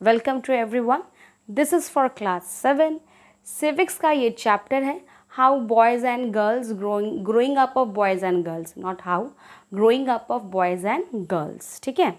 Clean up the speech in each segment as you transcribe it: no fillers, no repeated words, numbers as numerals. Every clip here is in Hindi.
Welcome to everyone. This is for class 7 civics का ये चैप्टर है how boys and girls growing up of boys and girls, not how growing up of boys and girls. ठीक है,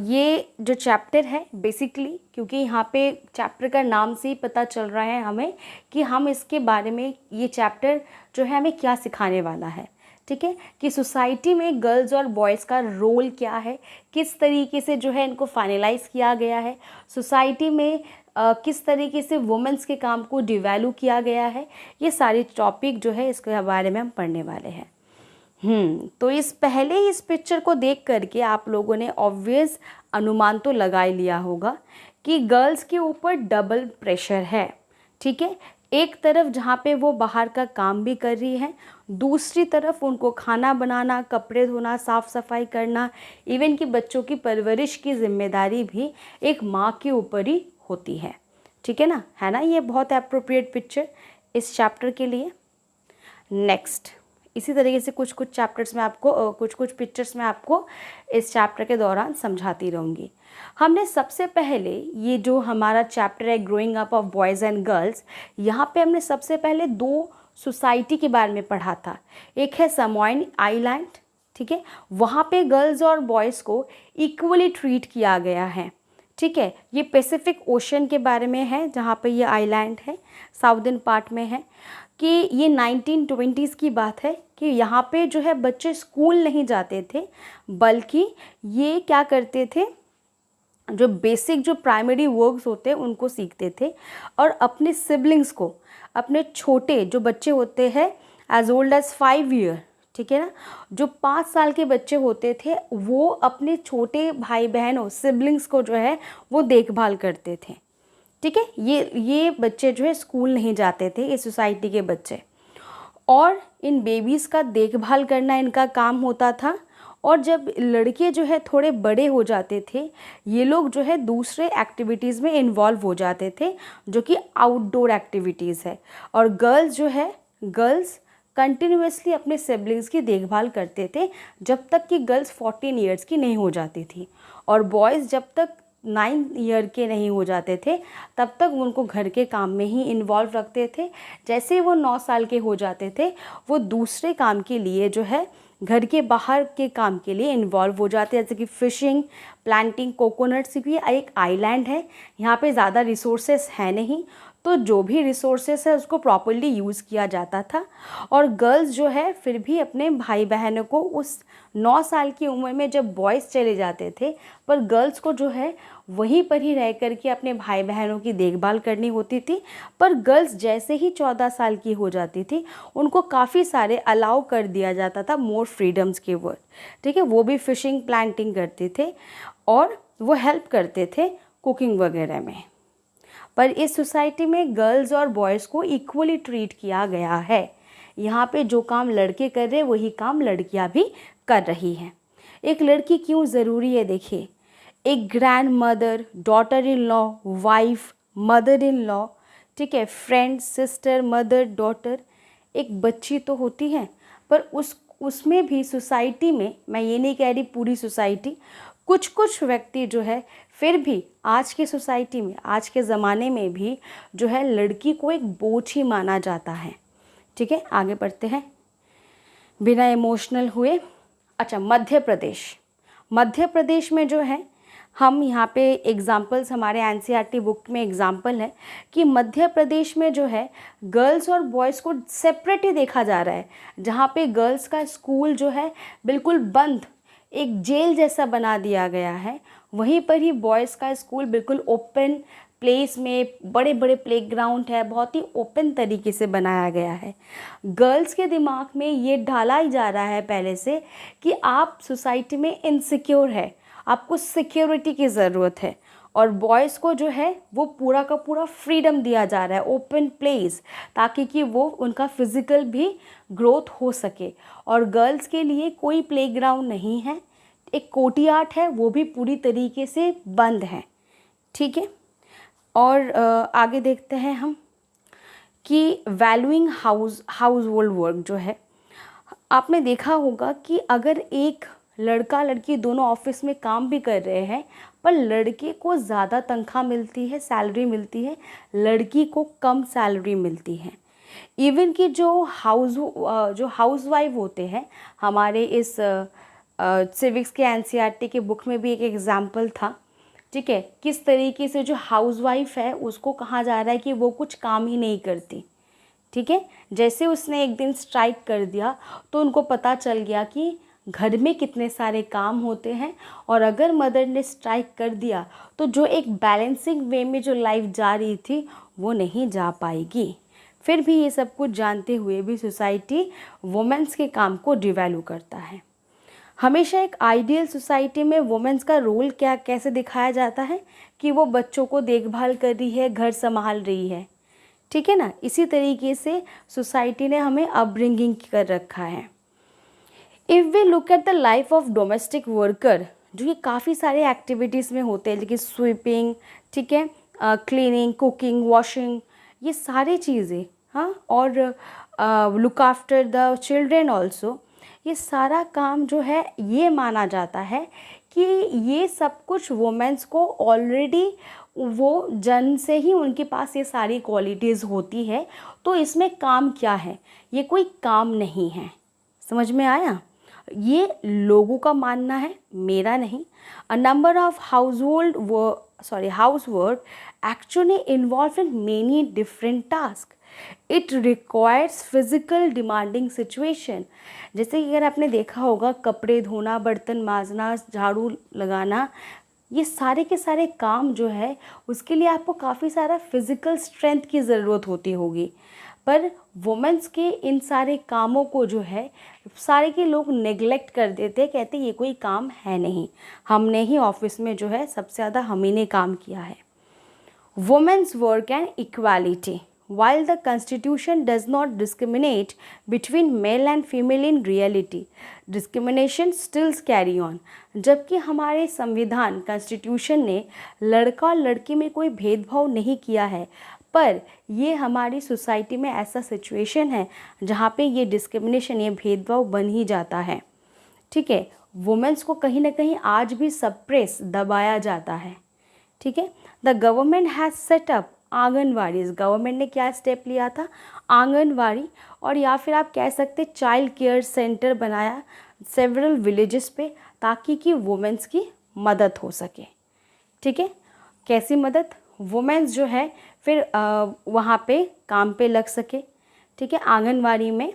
ये जो चैप्टर है बेसिकली, क्योंकि यहाँ पे चैप्टर का नाम से ही पता चल रहा है हमें कि हम इसके बारे में, ये चैप्टर जो है हमें क्या सिखाने वाला है। ठीक है, कि सोसाइटी में गर्ल्स और बॉयज़ का रोल क्या है, किस तरीके से जो है इनको फाइनलाइज किया गया है, सोसाइटी में किस तरीके से वुमेंस के काम को डिवैल्यू किया गया है, ये सारे टॉपिक जो है इसके बारे में हम पढ़ने वाले हैं। तो इस पिक्चर को देख करके आप लोगों ने ऑब्वियस अनुमान तो लगा ही लिया होगा कि गर्ल्स के ऊपर डबल प्रेशर है। ठीक है, एक तरफ जहाँ पे वो बाहर का काम भी कर रही है, दूसरी तरफ उनको खाना बनाना, कपड़े धोना, साफ़ सफाई करना, इवन कि बच्चों की परवरिश की जिम्मेदारी भी एक माँ के ऊपर ही होती है। ठीक है ना, ये बहुत एप्रोप्रिएट पिक्चर इस चैप्टर के लिए। नेक्स्ट, इसी तरीके से कुछ पिक्चर्स में आपको इस चैप्टर के दौरान समझाती रहूँगी। हमने सबसे पहले ये जो हमारा चैप्टर है growing up of boys and girls, यहाँ पे हमने सबसे पहले दो सोसाइटी के बारे में पढ़ा था। एक है समोइन आइलैंड, ठीक है, वहाँ पे गर्ल्स और बॉयज़ को इक्वली ट्रीट किया गया है। ठीक है, ये पैसिफिक ओशन के बारे में है, जहाँ पे ये आइलैंड है, साउदर्न पार्ट में है। कि ये 1920s की बात है कि यहाँ पे जो है बच्चे स्कूल नहीं जाते थे, बल्कि ये क्या करते थे, जो बेसिक जो प्राइमरी वर्क्स होते हैं उनको सीखते थे, और अपने सिबलिंग्स को, अपने छोटे जो बच्चे होते हैं एज ओल्ड एज 5 ईयर, ठीक है ना, जो 5 साल के बच्चे होते थे, वो अपने छोटे भाई बहनों सिबलिंग्स को जो है वो देखभाल करते थे। ठीक है, ये बच्चे जो है स्कूल नहीं जाते थे, इस सोसाइटी के बच्चे, और इन बेबीज़ का देखभाल करना इनका काम होता था। और जब लड़के जो है थोड़े बड़े हो जाते थे, ये लोग जो है दूसरे एक्टिविटीज़ में इन्वॉल्व हो जाते थे, जो कि आउटडोर एक्टिविटीज़ है। और गर्ल्स कंटिन्यूसली अपने सिबलिंग्स की देखभाल करते थे जब तक कि गर्ल्स 14 ईयर्स की नहीं हो जाती थी, और बॉयज़ जब तक 9 ईयर के नहीं हो जाते थे तब तक उनको घर के काम में ही इन्वॉल्व रखते थे। जैसे ही वो 9 साल के हो जाते थे, वो दूसरे काम के लिए जो है घर के बाहर के काम के लिए इन्वॉल्व हो जाते हैं, जैसे कि फ़िशिंग, प्लांटिंग, कोकोनट्स भी। एक आइलैंड है, यहाँ पे ज़्यादा रिसोर्सेस है नहीं, तो जो भी रिसोर्सेस है उसको प्रॉपर्ली यूज़ किया जाता था। और गर्ल्स जो है फिर भी अपने भाई बहनों को, उस 9 साल की उम्र में जब बॉयज़ चले जाते थे, पर गर्ल्स को जो है वहीं पर ही रह कर के अपने भाई बहनों की देखभाल करनी होती थी। पर गर्ल्स जैसे ही 14 साल की हो जाती थी, उनको काफ़ी सारे अलाउ कर दिया जाता था, मोर फ्रीडम्स के वर्ड। ठीक है, वो भी फ़िशिंग, प्लांटिंग करते थे और वो हेल्प करते थे कुकिंग वगैरह में। पर इस सोसाइटी में गर्ल्स और बॉयज़ को इक्वली ट्रीट किया गया है। यहाँ पे जो काम लड़के कर रहे हैं वही काम लड़कियाँ भी कर रही हैं। एक लड़की क्यों ज़रूरी है, देखिए, एक grand mother, daughter in law, wife, mother in law, ठीक है, फ्रेंड, सिस्टर, मदर, डॉटर, एक बच्ची तो होती है। पर उसमें भी सोसाइटी में, मैं ये नहीं कह रही पूरी सोसाइटी, कुछ व्यक्ति जो है फिर भी आज की सोसाइटी में, आज के ज़माने में भी जो है लड़की को एक बोझ ही माना जाता है। ठीक है, आगे बढ़ते हैं बिना इमोशनल हुए। अच्छा, मध्य प्रदेश में जो है, हम यहाँ पे एग्ज़ाम्पल्स, हमारे एनसीईआरटी बुक में एग्ज़ाम्पल है कि मध्य प्रदेश में जो है गर्ल्स और बॉयज़ को सेपरेट ही देखा जा रहा है। जहाँ पे गर्ल्स का स्कूल जो है बिल्कुल बंद, एक जेल जैसा बना दिया गया है, वहीं पर ही बॉयज़ का स्कूल बिल्कुल ओपन प्लेस में, बड़े बड़े प्लेग्राउंड है, बहुत ही ओपन तरीके से बनाया गया है। गर्ल्स के दिमाग में ये डाला ही जा रहा है पहले से कि आप सोसाइटी में इनसिक्योर है, आपको सिक्योरिटी की ज़रूरत है। और बॉयज़ को जो है वो पूरा का पूरा फ्रीडम दिया जा रहा है, ओपन प्लेस, ताकि कि वो उनका फिज़िकल भी ग्रोथ हो सके। और गर्ल्स के लिए कोई प्लेग्राउंड नहीं है, एक कोर्टयार्ड है, वो भी पूरी तरीके से बंद है। ठीक है, और आगे देखते हैं हम कि वैल्यूइंग हाउस होल्ड वर्क जो है, आपने देखा होगा कि अगर एक लड़का लड़की दोनों ऑफिस में काम भी कर रहे हैं, पर लड़के को ज़्यादा तनख्वाह मिलती है, सैलरी मिलती है, लड़की को कम सैलरी मिलती है। इवन कि जो हाउस वाइफ होते हैं, हमारे इस सिविक्स के एनसीईआरटी के बुक में भी एक एग्जाम्पल था, ठीक है, किस तरीके से जो हाउस वाइफ है उसको कहा जा रहा है कि वो कुछ काम ही नहीं करती, ठीक है। जैसे उसने एक दिन स्ट्राइक कर दिया तो उनको पता चल गया कि घर में कितने सारे काम होते हैं, और अगर मदर ने स्ट्राइक कर दिया तो जो एक बैलेंसिंग वे में जो लाइफ जा रही थी वो नहीं जा पाएगी। फिर भी ये सब कुछ जानते हुए भी सोसाइटी वुमेन्स के काम को डिवैल्यू करता है। हमेशा एक आइडियल सोसाइटी में वुमेन्स का रोल कैसे दिखाया जाता है कि वो बच्चों को देखभाल कर रही है, घर संभाल रही है, ठीक है ना। इसी तरीके से सोसाइटी ने हमें अपब्रिंगिंग कर रखा है। If we look at the life of domestic worker, जो ये काफ़ी सारे एक्टिविटीज़ में होते हैं, जैसे स्वीपिंग, ठीक है, क्लीनिंग, कुकिंग, वॉशिंग, ये सारी चीज़ें, हाँ, और look after the children also, ये सारा काम जो है ये माना जाता है कि ये सब कुछ वुमेन्स को ऑलरेडी वो जन्म से ही उनके पास ये सारी क्वालिटीज़ होती है, तो इसमें काम क्या है, ये कोई काम नहीं है। समझ में आया? ये लोगों का मानना है, मेरा नहीं। A number of house work actually involve in many different task. It requires physical demanding situation. जैसे कि अगर आपने देखा होगा, कपड़े धोना, बर्तन मांजना, झाड़ू लगाना, ये सारे के सारे काम जो है उसके लिए आपको काफ़ी सारा फिज़िकल स्ट्रेंथ की ज़रूरत होती होगी। पर वुमेन्स के इन सारे कामों को जो है सारे के लोग नेग्लेक्ट कर देते, कहते ये कोई काम है नहीं, हमने ही ऑफिस में जो है सबसे ज़्यादा हम ही ने काम किया है। Women's work and equality. While the Constitution does not discriminate between male and female in reality, discrimination still carry on. जबकि हमारे संविधान कॉन्स्टिट्यूशन ने लड़का और लड़की में कोई भेदभाव नहीं किया है, पर ये हमारी सोसाइटी में ऐसा सिचुएशन है जहाँ पे ये डिस्क्रिमिनेशन, ये भेदभाव बन ही जाता है, ठीक है। वुमेन्स को कहीं ना कहीं आज भी सप्रेस, दबाया जाता है, ठीक है। The government has set up anganwadi. Government ने क्या स्टेप लिया था? आंगनवाड़ी, और या फिर आप कह सकते चाइल्ड केयर सेंटर बनाया सेवरल विलेजेस पे, ताकि कि वुमेन्स की मदद हो सके, ठीक है। कैसी मदद? वुमेन्स जो है फिर वहाँ पे काम पे लग सके, ठीक है। आंगनवाड़ी में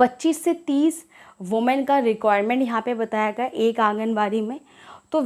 25 से 30 वुमेन का रिक्वायरमेंट यहाँ पे बताया गया एक आंगनवाड़ी में। तो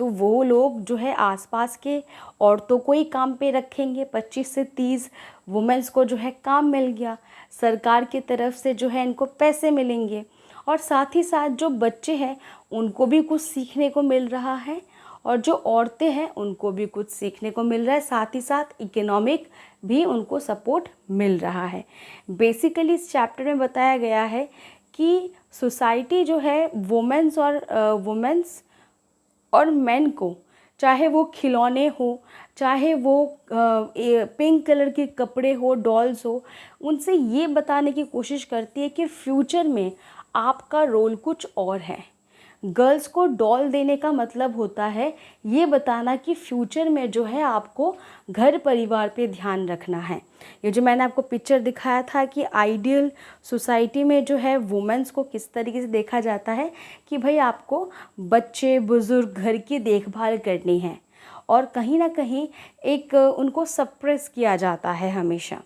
वो लोग जो है आसपास के औरतों को ही काम पे रखेंगे। 25 से 30 वुमेन्स को जो है काम मिल गया, सरकार की तरफ से जो है इनको पैसे मिलेंगे, और साथ ही साथ जो बच्चे हैं उनको भी कुछ सीखने को मिल रहा है, और जो औरतें हैं उनको भी कुछ सीखने को मिल रहा है, साथ ही साथ इकोनॉमिक भी उनको सपोर्ट मिल रहा है। बेसिकली इस चैप्टर में बताया गया है कि सोसाइटी जो है वुमेन्स और मेन को, चाहे वो खिलौने हो, चाहे वो पिंक कलर के कपड़े हो, डॉल्स हो, उनसे ये बताने की कोशिश करती है कि फ्यूचर में आपका रोल कुछ और है। गर्ल्स को डॉल देने का मतलब होता है ये बताना कि फ्यूचर में जो है आपको घर परिवार पे ध्यान रखना है। ये जो मैंने आपको पिक्चर दिखाया था कि आइडियल सोसाइटी में जो है वुमेन्स को किस तरीके से देखा जाता है कि भाई आपको बच्चे बुज़ुर्ग घर की देखभाल करनी है, और कहीं ना कहीं एक उनको सप्रेस किया जाता है हमेशा।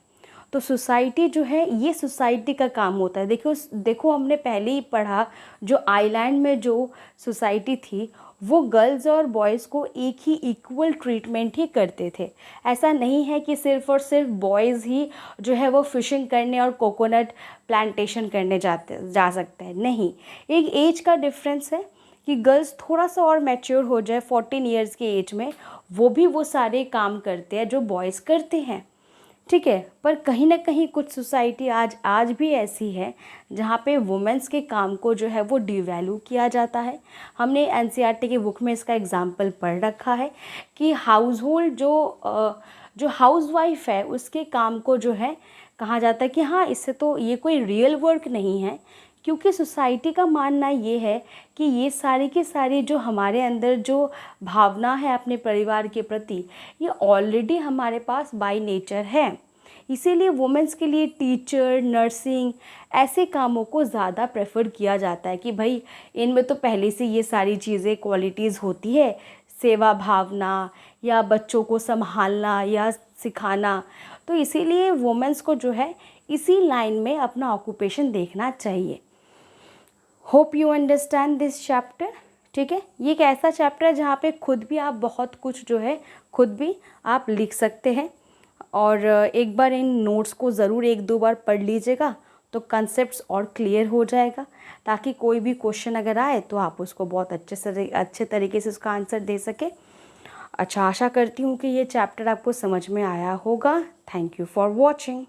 तो सोसाइटी जो है ये सोसाइटी का काम होता है। देखो हमने पहले ही पढ़ा, जो आइलैंड में जो सोसाइटी थी वो गर्ल्स और बॉयज़ को एक ही इक्वल ट्रीटमेंट ही करते थे। ऐसा नहीं है कि सिर्फ़ और सिर्फ बॉयज़ ही जो है वो फ़िशिंग करने और कोकोनट प्लांटेशन करने जा सकते हैं, नहीं। एक एज का डिफरेंस है कि गर्ल्स थोड़ा सा और मैच्योर हो जाए 14 ईयर्स के एज में, वो भी वो सारे काम करते हैं जो बॉयज़ करते हैं, ठीक है। पर कहीं ना कहीं कुछ सोसाइटी आज भी ऐसी है जहाँ पे वुमेन्स के काम को जो है वो डिवैल्यू किया जाता है। हमने एनसीईआरटी की बुक में इसका एग्जाम्पल पढ़ रखा है कि जो हाउसवाइफ है उसके काम को जो है कहा जाता है कि हाँ, इससे तो ये कोई रियल वर्क नहीं है, क्योंकि सोसाइटी का मानना ये है कि ये सारी की सारी जो हमारे अंदर जो भावना है अपने परिवार के प्रति, ये ऑलरेडी हमारे पास बाय नेचर है। इसीलिए वुमेंस के लिए टीचर, नर्सिंग ऐसे कामों को ज़्यादा प्रेफर किया जाता है कि भाई इनमें तो पहले से ये सारी चीज़ें क्वालिटीज़ होती है, सेवा भावना या बच्चों को संभालना या सिखाना। तो इसीलिए वुमेंस को जो है इसी लाइन में अपना ऑक्यूपेशन देखना चाहिए। Hope you understand this chapter. ठीक है, ये एक ऐसा चैप्टर है जहाँ पे खुद भी आप बहुत कुछ जो है खुद भी आप लिख सकते हैं। और एक बार इन नोट्स को ज़रूर 1-2 बार पढ़ लीजिएगा तो कंसेप्ट्स और क्लियर हो जाएगा, ताकि कोई भी क्वेश्चन अगर आए तो आप उसको बहुत अच्छे तरीके से उसका आंसर दे सके। अच्छा, आशा करती हूँ कि ये चैप्टर आपको समझ में आया होगा। Thank you for watching.